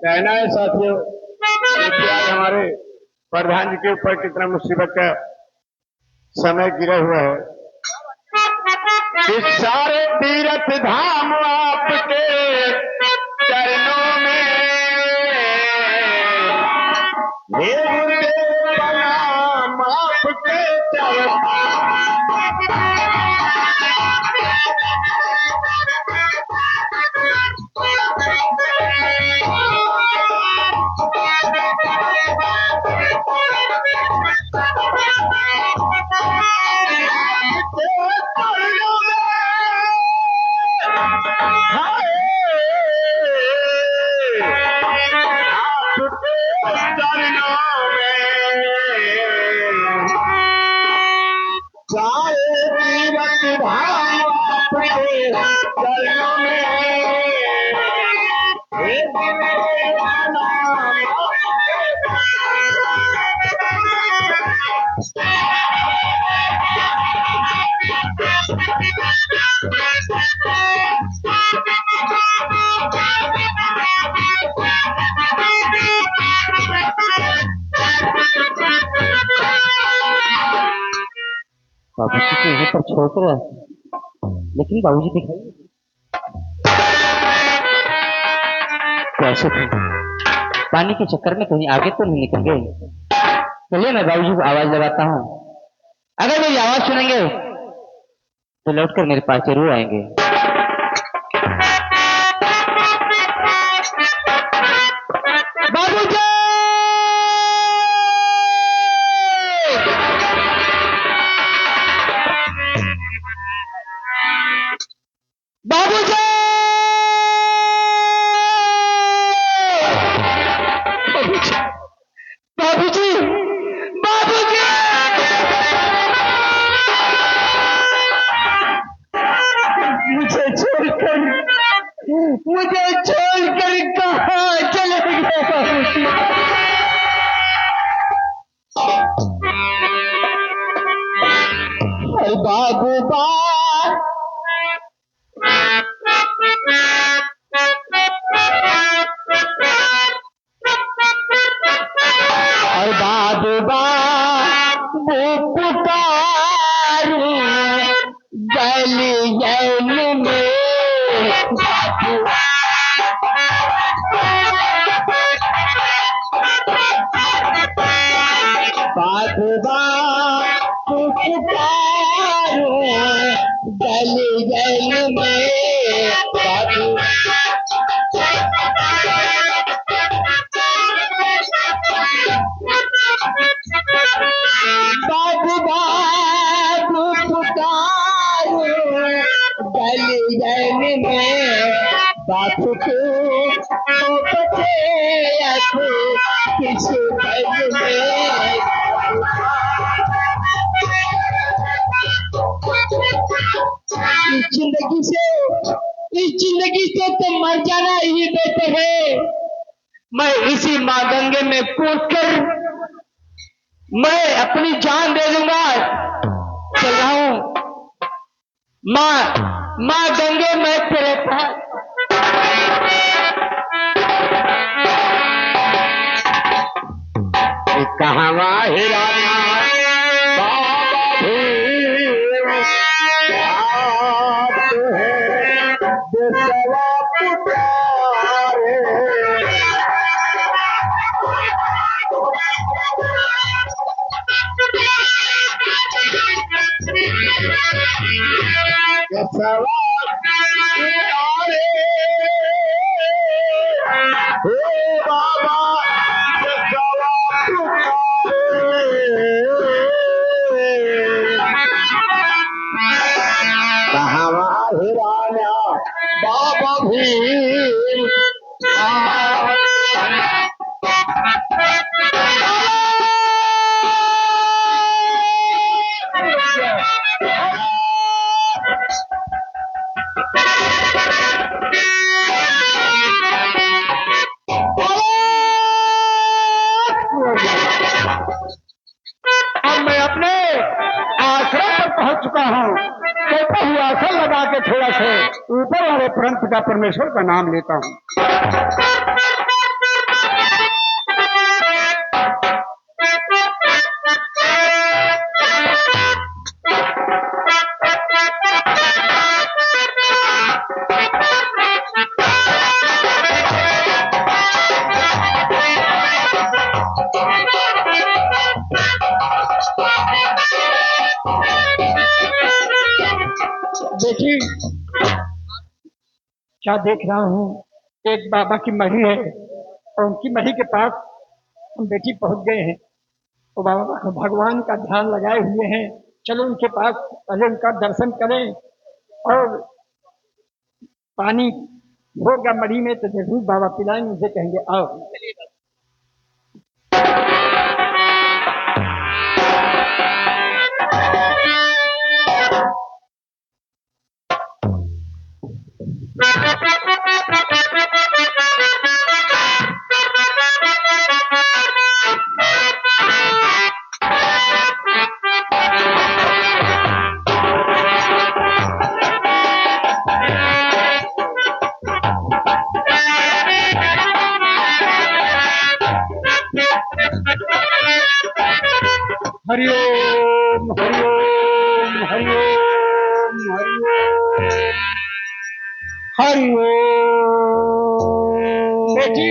कहना है साथियों, देखिए आज हमारे प्रधान जी के ऊपर कितना मुसीबत का समय गिरा हुआ है कि सारे तीर्थ धाम आपके चरणों में हे गुरुदेव प्रणाम आपके बाबूजी को यहीं पर छोड़ कर लेकिन बाबूजी दिखाई कैसे थे? पानी के चक्कर में कहीं आगे तो नहीं निकल गए। चलिए मैं बाबूजी को आवाज लगाता हूँ, अगर मेरी आवाज सुनेंगे तो लौटकर मेरे पास जरूर आएंगे। बाबूजी! बाबूजी! बाबूजी! बाबूजी! मुझे छोड़कर कहाँ चले गए बाबूजी? अरे बाबू बा और बाबू बा वो पुकारू गली गली में बाबू बा पुकारू गली गली में बाबू बाबू बाबू पुकारो गली गली में बापू को बचे किस घर में इस जिंदगी से तो मर जाना ही बेहतर है। मैं इसी माँ गंगे में कूद कर मैं अपनी जान दे दूंगा। चल रहा हूं माँ गंगे मैं तेरे पास। कहवा हिराना बाबा भीम अब मैं अपने आश्रम पर पहुंच चुका हूँ। कहता हुआ आसन लगा के थोड़ा से ऊपर वाले पंथ का परमेश्वर का नाम लेता हूँ। बेटी, क्या देख रहा हूँ? एक बाबा की मढ़ी है और उनकी मढ़ी के पास हम बेटी पहुंच गए हैं। तो बाबा भगवान का ध्यान लगाए हुए हैं। चलो उनके पास पहले उनका दर्शन करें, और पानी होगा मढ़ी में तो जरूर बाबा पिलाएंगे, उनसे कहेंगे आओ। हरिओम हरिओम हरिओम हरिओम हरिओम। बेटी,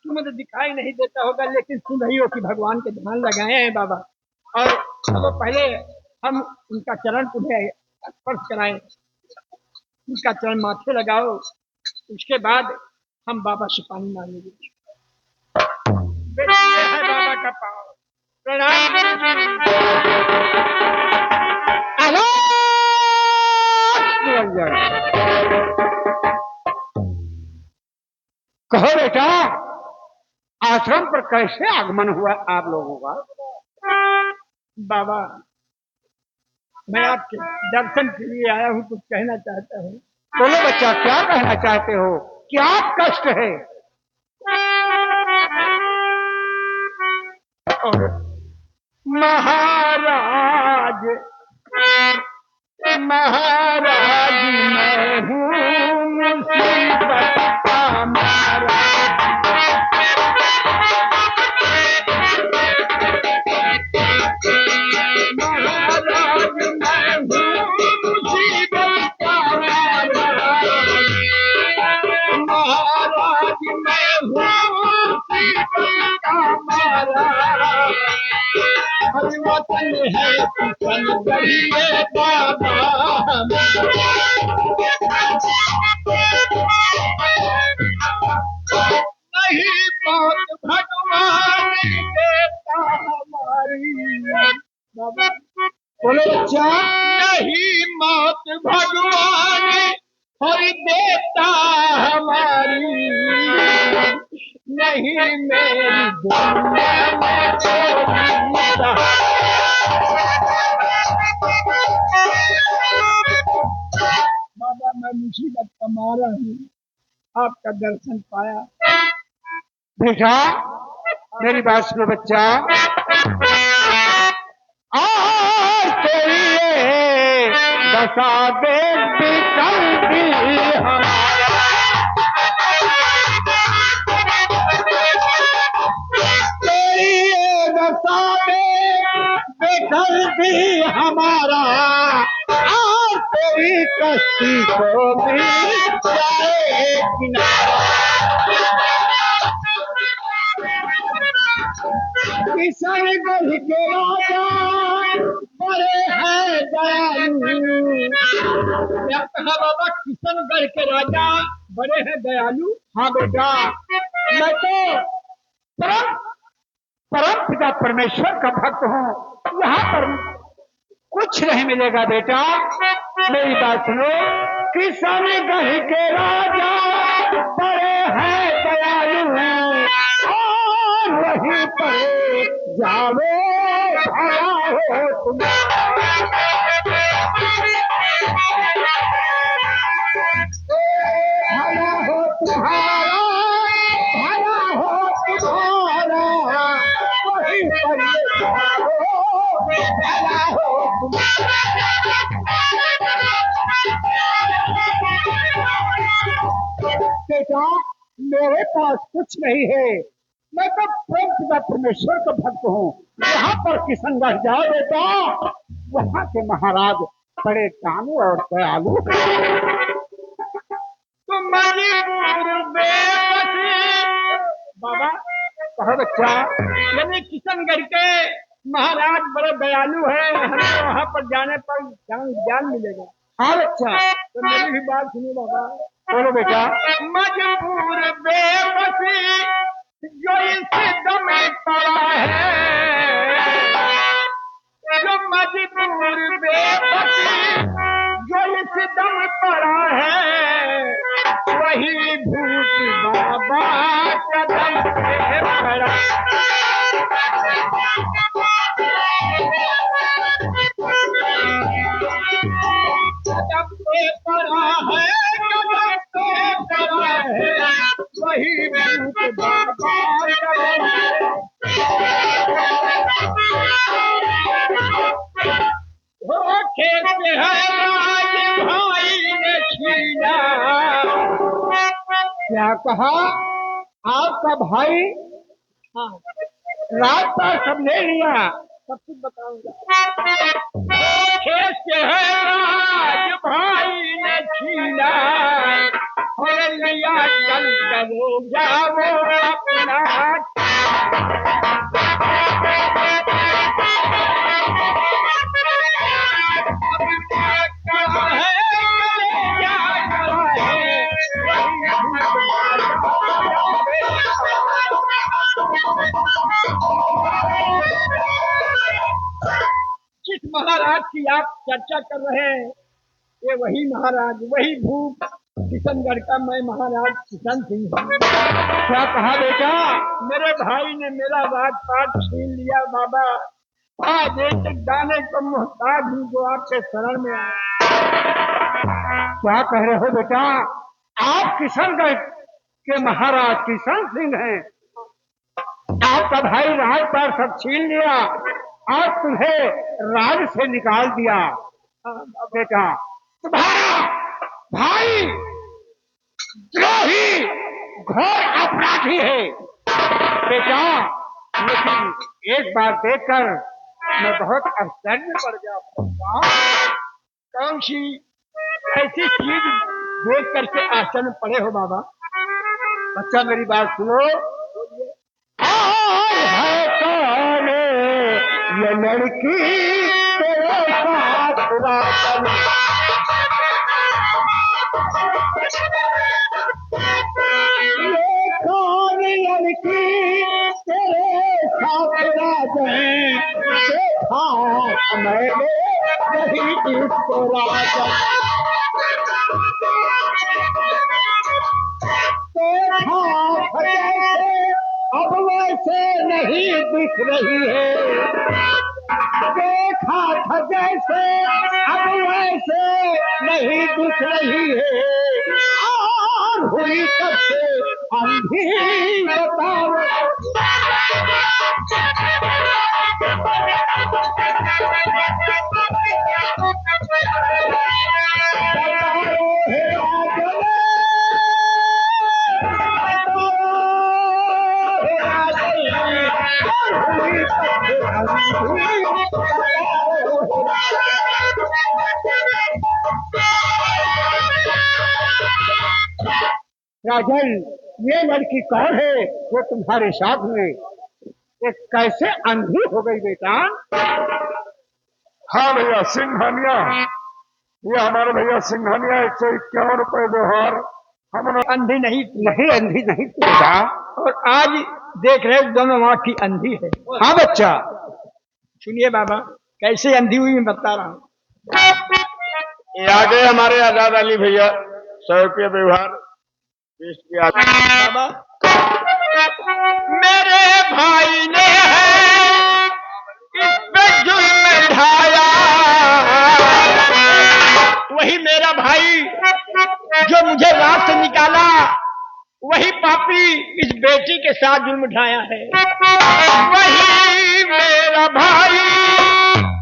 तुम्हें तो दिखाई नहीं देता होगा, लेकिन सुन रही हो कि भगवान के ध्यान लगाए हैं बाबा। और चलो पहले हम उनका चरण तुम्हें स्पर्श कराएं, उनका चरण माथे लगाओ, उसके बाद हम बाबा से पानी मांगेंगे। बेटी, ये है बाबा का पाँव। प्रणाम। कहो बेटा, आश्रम पर कैसे आगमन हुआ आप लोगों का? बाबा, मैं आपके दर्शन के लिए आया हूँ, कुछ कहना चाहता हूँ। बोलो बच्चा, क्या कहना चाहते हो? क्या कष्ट है? महाराज, महाराज मैं हूँ मुसीबत का महाराज। महाराज मैं हूँ मुसीबत का महाराज। महाराज मैं हूँ मुसीबत का महाराज। हरिवतन है किशन कहिए बाबा। नहीं बात भगवान देता हमारी। बाबा बोलो बच्चा, नहीं मौत भगवान हरि देता हमारी। नहीं मेरी दुनिया में कोई। बाबा मैं मुसीबत का मारा हूँ, आपका दर्शन पाया। बेटा, मेरी बात सुनो बच्चा। दशा देवी कल्पी हमारा, तेरी दशा बेकल्पी हमारा, और तेरी कश्ती को भी जाए किनारा। किशनगढ़ के राजा बड़े हैं दयालु। क्या कहा बाबा? किशनगढ़ के राजा बड़े हैं दयालु। हाँ बेटा, मैं तो परम परम पिता परमेश्वर का भक्त हूँ। यहाँ पर कुछ नहीं मिलेगा बेटा। मेरी बात सुनो। किशनगढ़ के राजा बड़े हैं दयालु हैं, और वहीं पर जावे भला हो तुम्हारा। भला हो तुम्हारा, भला हो तुम्हारा, वहीं पर जाओ भला हो तुम्हारा। बेटा, मेरे पास कुछ नहीं है, मैं तो प्रेम पिता परमेश्वर का भक्त हूँ। यहाँ पर किशनगढ़ जाओ बेटा, वहाँ के महाराज बड़े दानू और दयालु। तुम मणिपुर बेबसी। बाबा कहो बच्चा, यानी किशनगढ़ के महाराज बड़े दयालु है, हमें वहाँ पर जाने पर ज्ञान मिलेगा। हाँ बच्चा, तो मेरी भी बात सुनो बाबा। बोलो बेटा। मजबूर बेबसी जो इस दम पड़ा है, जो मजबूर बेबसी जो इस दम पड़ा है, वही भूत बाबा कदम पे पड़ा। कदम पे पड़ा है, कदम पे पड़ा है, वही भूत बाबा कदम हो खेत है राज भाई ने छीना। क्या कहा? आपका भाई रात पर सब ले लिया? सब कुछ बताऊंगा। खेत है राज भाई ने छीना, और लिया चल करो जाओ अपना। जिस महाराज की आप चर्चा कर रहे हैं, ये वही महाराज, वही भूप किशनगढ़ का मैं महाराज किशन सिंह हूँ। क्या कहा बेटा? मेरे भाई ने मेरा राजपाट छीन लिया बाबा। आज एक एक दाने को मोहताज हूँ जो आपके शरण में आया। क्या कह रहे हो बेटा? आप किशनगढ़ के महाराज किशन सिंह हैं? आपका भाई राज पर सब छीन लिया और तुम्हें राज से निकाल दिया। बेटा, तुम्हारा भाई द्रोही घोर अपराधी है बेटा। लेकिन एक बार देखकर मैं बहुत आश्चर्य में पड़ गया। कौन सी ऐसी चीज देख करके आश्चर्य में पड़े हो बाबा? बच्चा मेरी बात सुनो। है कौन ये लड़की तेरे साथ रात में? ये कौन लड़की तेरे साथ रात में? देखा मैंने नहीं इसको रात अब वैसे नहीं दिख रही है। देखा था जैसे अब वैसे नहीं दिख रही है। और हुई कब से अंधी बताओ। राजन, ये लड़की कौन है वो तुम्हारे साथ में? ये कैसे अंधी हो गई बेटा? हाँ भैया, सिंघानिया, ये हमारे भैया सिंघानिया 151 रुपए व्यवहार। हम अंधी नहीं अंधी नहीं बेटा। और आज देख रहे दोनों आँख की अंधी है। हाँ बच्चा, सुनिए बाबा, कैसे अंधी हुई मैं बता रहा हूँ। ये आगे हमारे आजाद अली भैया 100 रुपये व्यवहार पेश किया। बाबा, मेरे भाई ने है इस पे जुल्म ढाया, वही मेरा भाई जो मुझे रात से निकाला, वही पापी इस बेटी के साथ जुल्म ढाया है। वही मेरा भाई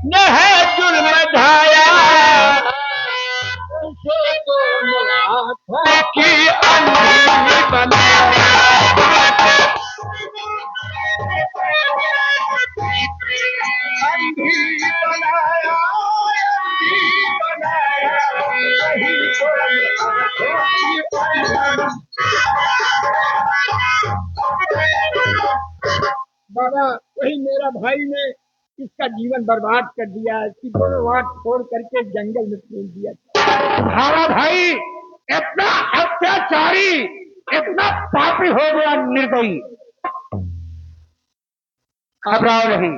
ने है जुल्म ढाया, उसे दोनों आँखों की अंधी बनाया। बाबा, वही मेरा भाई ने इसका जीवन बर्बाद कर दिया, इसकी दोनों आंख छोड़ करके जंगल में फेंक दिया। तुम्हारा भाई इतना अत्याचारी, इतना पापी हो गया, निर्दयी। घबराओ नहीं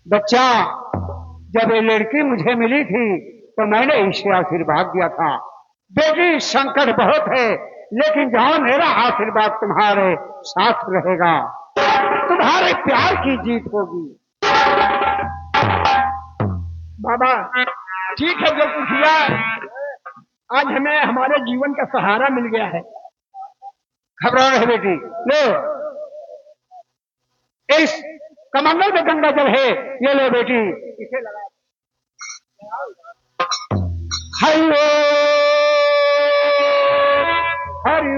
बच्चा, जब ये लड़की मुझे मिली थी तो मैंने इसे आशीर्वाद दिया था, बेटी संकट बहुत है लेकिन जहां मेरा आशीर्वाद तुम्हारे साथ रहेगा, तुम्हारे प्यार की जीत होगी। बाबा ठीक है, जो कुछ हुआ आज हमें हमारे जीवन का सहारा मिल गया है। घबराओ नहीं बेटी, लो इस कमंडल में गंगा जल है, ये लो बेटी, इसे लगा। हरि हरि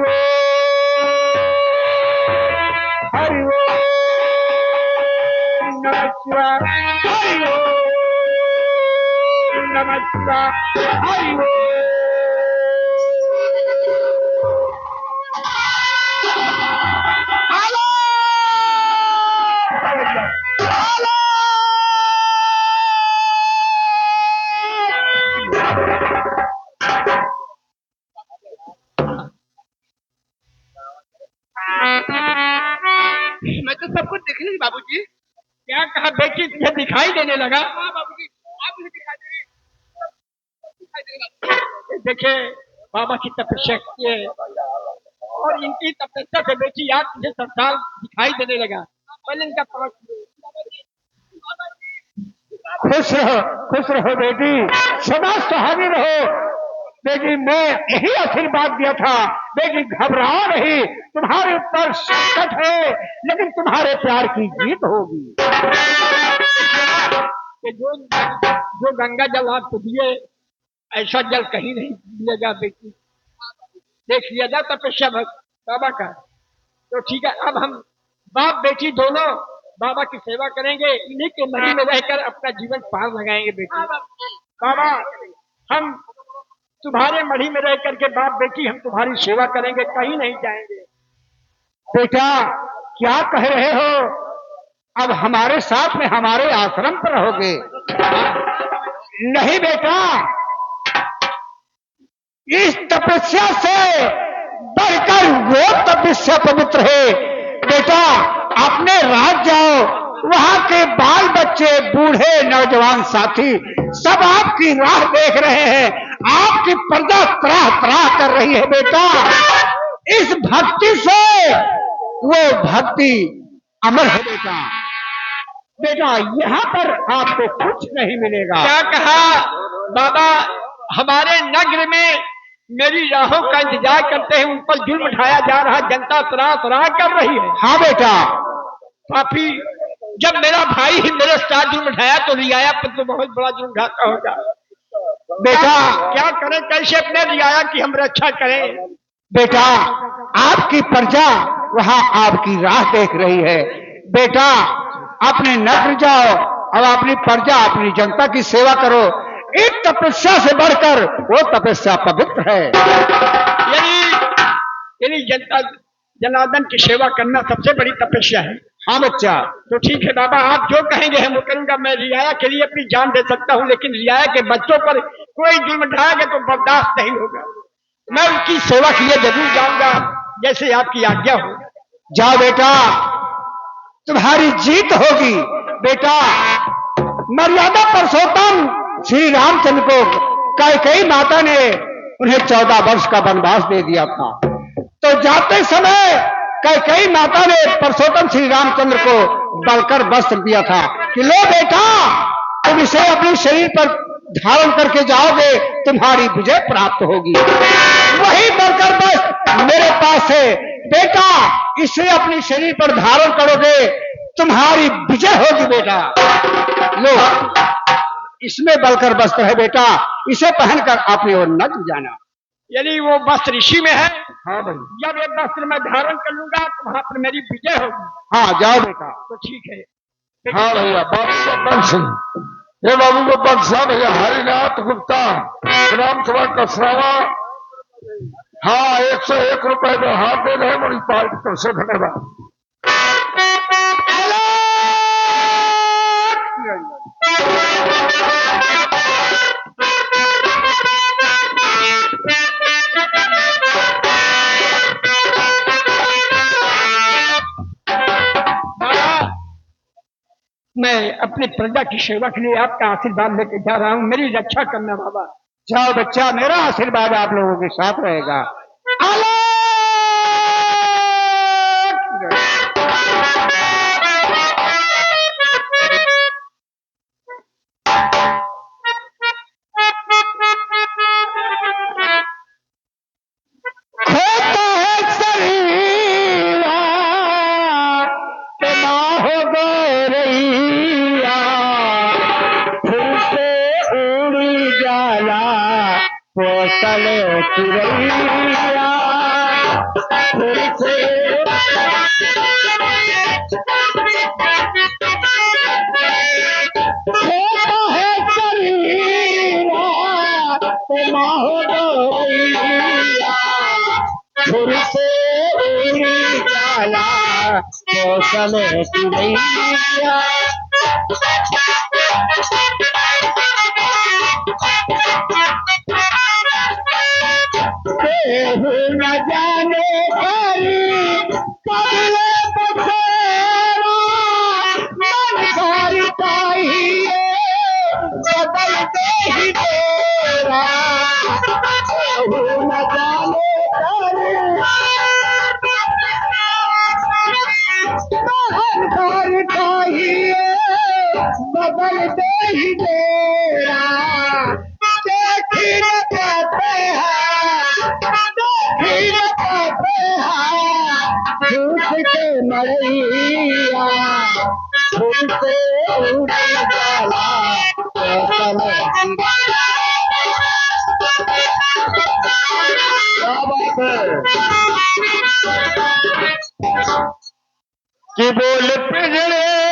हरि नमः शिवाय, हरि नमः शिवाय, हरि मैं तो सब कुछ देख ली बाबूजी। क्या कहा बेटी, तुझे दिखाई देने लगा? हाँ बाबूजी, आप मुझे दिखाई दे। देखे बाबा की तपस्या की है और इनकी तपस्या से बेटी आज तुझे संसार दिखाई देने लगा। पहले इनका खुश रहो बेटी, सदा सुहागी रहो बेटी। मैं यही आशीर्वाद दिया था बेटी, घबराओ नहीं, तुम्हारे ऊपर संकट है लेकिन तुम्हारे प्यार की जीत होगी। जो गंगा जल आपको दिए ऐसा जल कहीं नहीं मिलेगा बेटी। देख लिया जा तपस्या बाबा का, तो ठीक है। अब हम बाप बेटी दोनों बाबा की सेवा करेंगे, इन्हीं के मरी में रहकर अपना जीवन पार लगाएंगे बेटी। बाबा हम तुम्हारे मढ़ी में रह करके बाप बेटी हम तुम्हारी सेवा करेंगे, कहीं नहीं जाएंगे। बेटा क्या कह रहे हो, अब हमारे साथ में हमारे आश्रम पर रहोगे? नहीं बेटा, इस तपस्या से बढ़कर वो तपस्या पवित्र है बेटा। अपने राज जाओ, वहां के बाल बच्चे, बूढ़े, नौजवान साथी सब आपकी राह देख रहे हैं, आपकी प्रजा त्राह त्राह कर रही है बेटा। इस भक्ति से वो भक्ति अमर है बेटा। बेटा यहाँ पर आपको कुछ नहीं मिलेगा। क्या कहा बाबा, हमारे नगर में मेरी राहों का इंतजार करते हैं, उन पर जुल्म उठाया जा रहा, जनता त्राह त्राह कर रही है। हाँ बेटा, पापी जब मेरा भाई ही मेरे साथ जुल्म उठाया तो रियाया पर तो बहुत बड़ा जुल्म ढाका होगा। बेटा क्या करें, कैसे अपने रियाया की हम रक्षा करें? बेटा आपकी प्रजा वहां आपकी राह देख रही है बेटा। अपने नगर जाओ और अपनी प्रजा, अपनी जनता की सेवा करो। एक तपस्या से बढ़कर वो तपस्या पवित्र है। यानी जनता जनार्दन की सेवा करना सबसे बड़ी तपस्या है। हाँ बच्चा, तो ठीक है बाबा, आप जो कहेंगे हम वो करूंगा। मैं रियाया के लिए अपनी जान दे सकता हूँ, लेकिन रियाया के बच्चों पर कोई जुल्म ढाएगा तो बर्दाश्त नहीं होगा। मैं उनकी सेवा के लिए जरूर जाऊंगा, जैसे आपकी आज्ञा हो। जाओ बेटा, तुम्हारी जीत होगी बेटा। मर्यादा पुरुषोत्तम श्री रामचंद्र को कैकेयी माता ने उन्हें 14 वर्ष का वनवास दे दिया था, तो जाते समय कैकेयी माता ने पुरुषोत्तम श्री रामचंद्र को बलकर वस्त्र दिया था कि लो बेटा, तुम इसे अपने शरीर पर धारण करके जाओगे, तुम्हारी विजय प्राप्त होगी। वही बलकर वस्त्र मेरे पास है बेटा, इसे अपने शरीर पर धारण करोगे, तुम्हारी विजय होगी बेटा। लो, इसमें बलकर वस्त्र है बेटा, इसे पहनकर अपनी ओर न जाना। यानी वो वस्त्र ऋषि में है? हाँ भाई। जब ये वस्त्र मैं धारण कर लूंगा तो वहां पर मेरी विजय होगी। हाँ जाओ बेटा। तो ठीक है। हाँ भैया, बंश ये बाबू को बंशा भैया, हरिनाथ गुप्ता, ग्राम सभा कसरावा। हाँ 101 रुपए में हाथ दे रहे, बड़ी पार्टी तरफ से धन्यवाद। मैं अपनी प्रजा की सेवा के लिए आपका आशीर्वाद लेके जा रहा हूँ, मेरी रक्षा करना बाबा। जाओ बच्चा, मेरा आशीर्वाद आप लोगों के साथ रहेगा। न जाने बदल दे ही तेरा, देखी न पाते हैं झूठ के मरैया, झूठ से उड़ जाला कि बोल पिजड़े